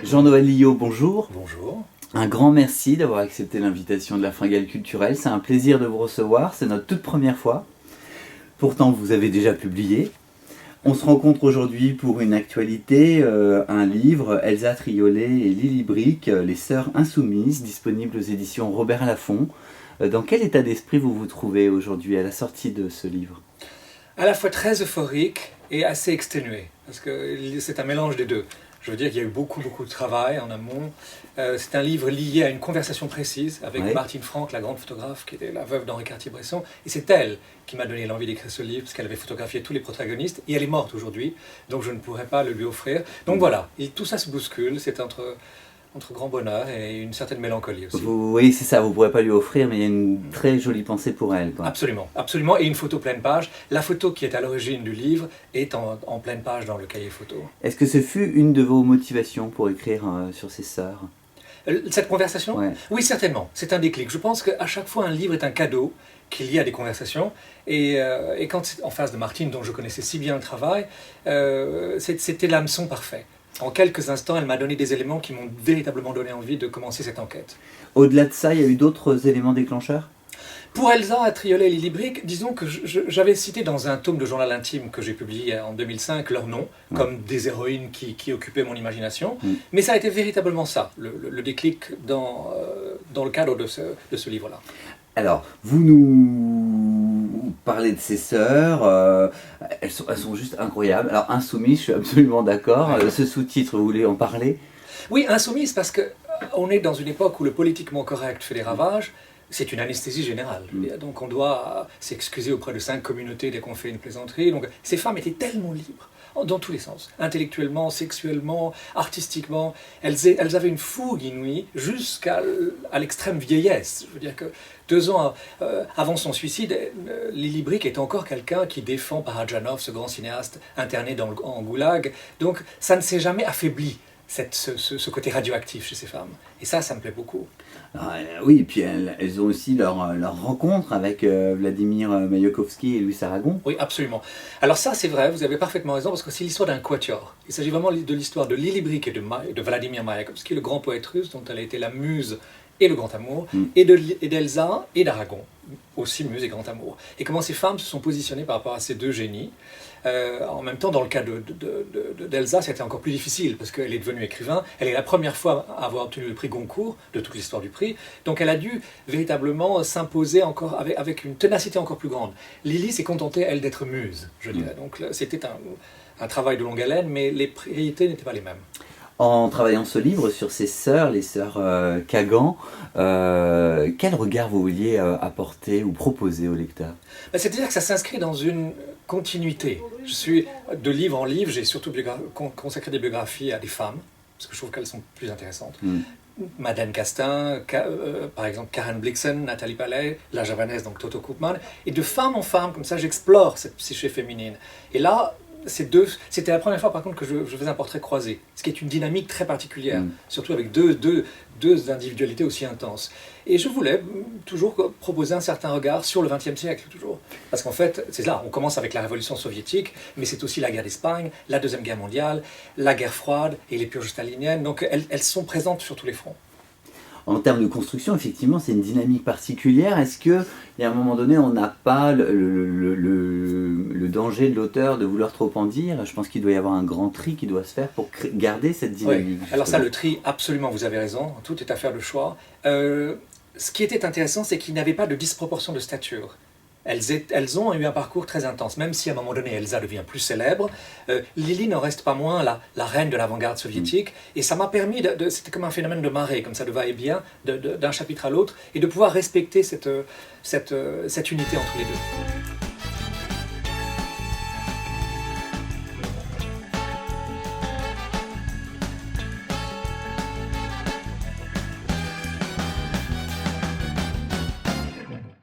Jean-Noël Liot, bonjour. Bonjour. Un grand merci d'avoir accepté l'invitation de la Fringale culturelle. C'est un plaisir de vous recevoir. C'est notre toute première fois. Pourtant, vous avez déjà publié. On se rencontre aujourd'hui pour une actualité, un livre, Elsa Triolet et Lily Brick, Les Sœurs Insoumises, disponible aux éditions Robert Laffont. Dans quel état d'esprit vous vous trouvez aujourd'hui à la sortie de ce livre ? À la fois très euphorique et assez exténué, parce que c'est un mélange des deux. Je veux dire qu'il y a eu beaucoup de travail en amont. C'est un livre lié à une conversation précise avec Martine Franck, la grande photographe, qui était la veuve d'Henri Cartier-Bresson. Et c'est elle qui m'a donné l'envie d'écrire ce livre, parce qu'elle avait photographié tous les protagonistes. Et elle est morte aujourd'hui, donc je ne pourrais pas le lui offrir. Donc voilà, et tout ça se bouscule. C'est entre grand bonheur et une certaine mélancolie aussi. Oui, c'est ça, vous ne pourrez pas lui offrir, mais il y a une très jolie pensée pour elle, quoi. Absolument, absolument. Et une photo pleine page. La photo qui est à l'origine du livre est en pleine page dans le cahier photo. Est-ce que ce fut une de vos motivations pour écrire sur ces sœurs ? Cette conversation ? Ouais. Oui, certainement. C'est un déclic. Je pense qu'à chaque fois, un livre est un cadeau qui est lié à des conversations. Et quand c'est en face de Martine, dont je connaissais si bien le travail, c'était l'hameçon parfait. En quelques instants, elle m'a donné des éléments qui m'ont véritablement donné envie de commencer cette enquête. Au-delà de ça, il y a eu d'autres éléments déclencheurs ? Pour Elsa Triolet et Lily Brick, disons que j'avais cité dans un tome de journal intime que j'ai publié en 2005 leurs noms, comme des héroïnes qui occupaient mon imagination. Mais ça a été véritablement ça, le déclic dans le cadre de ce livre-là. Alors, vous nous parlez de ces sœurs, elles sont juste incroyables. Alors, Insoumises, je suis absolument d'accord. Ce sous-titre, vous voulez en parler ? Oui, Insoumises, parce qu'on est dans une époque où le politiquement correct fait des ravages. C'est une anesthésie générale. Donc on doit s'excuser auprès de 5 communautés dès qu'on fait une plaisanterie. Donc ces femmes étaient tellement libres, dans tous les sens. Intellectuellement, sexuellement, artistiquement. Elles avaient une fougue inouïe jusqu'à l'extrême vieillesse. Je veux dire que 2 ans avant son suicide, Lily Brick était encore quelqu'un qui défend Parajanov, ce grand cinéaste interné en goulag. Donc ça ne s'est jamais affaibli. Ce côté radioactif chez ces femmes. Et ça me plaît beaucoup. Oui, et puis elles ont aussi leur rencontre avec Vladimir Maïakovski et Louis Aragon. Oui, absolument. Alors ça, c'est vrai, vous avez parfaitement raison, parce que c'est l'histoire d'un quatuor. Il s'agit vraiment de l'histoire de Lily Brick et de Vladimir Maïakovski, le grand poète russe dont elle a été la muse et le grand amour, et d'Elsa et d'Aragon, aussi muse et grand amour. Et comment ces femmes se sont positionnées par rapport à ces deux génies. En même temps, dans le cas d'Elsa, c'était encore plus difficile, parce qu'elle est devenue écrivain. Elle est la première fois à avoir obtenu le prix Goncourt, de toute l'histoire du prix. Donc elle a dû véritablement s'imposer encore avec une ténacité encore plus grande. Lily s'est contentée, elle, d'être muse, je dirais. Donc c'était un travail de longue haleine, mais les priorités n'étaient pas les mêmes. En travaillant ce livre sur ces sœurs, les sœurs Kagan, quel regard vous vouliez apporter ou proposer au lecteur ? C'est-à-dire que ça s'inscrit dans une continuité. Je suis de livre en livre, j'ai surtout consacré des biographies à des femmes, parce que je trouve qu'elles sont plus intéressantes. Madeleine Castin, par exemple Karen Blixen, Nathalie Palais, la javanaise, donc Toto Koopman, et de femme en femme, comme ça j'explore cette psyché féminine. Et là, c'était la première fois par contre que je faisais un portrait croisé, ce qui est une dynamique très particulière, surtout avec deux individualités aussi intenses. Et je voulais toujours proposer un certain regard sur le XXe siècle, toujours. Parce qu'en fait, c'est là, on commence avec la révolution soviétique, mais c'est aussi la guerre d'Espagne, la Deuxième Guerre mondiale, la guerre froide et les purges staliniennes, donc elles sont présentes sur tous les fronts. En termes de construction, effectivement, c'est une dynamique particulière. Est-ce qu'à un moment donné, on n'a pas le danger de l'auteur de vouloir trop en dire ? Je pense qu'il doit y avoir un grand tri qui doit se faire pour garder cette dynamique. Oui. Alors ça, le tri, absolument, vous avez raison. Tout est affaire de choix. Ce qui était intéressant, c'est qu'il n'y avait pas de disproportion de stature. Elles ont eu un parcours très intense, même si à un moment donné Elsa devient plus célèbre. Lily n'en reste pas moins la reine de l'avant-garde soviétique, et ça m'a permis, c'était comme un phénomène de marée, comme ça de va-et-vient, d'un chapitre à l'autre, et de pouvoir respecter cette unité entre les deux.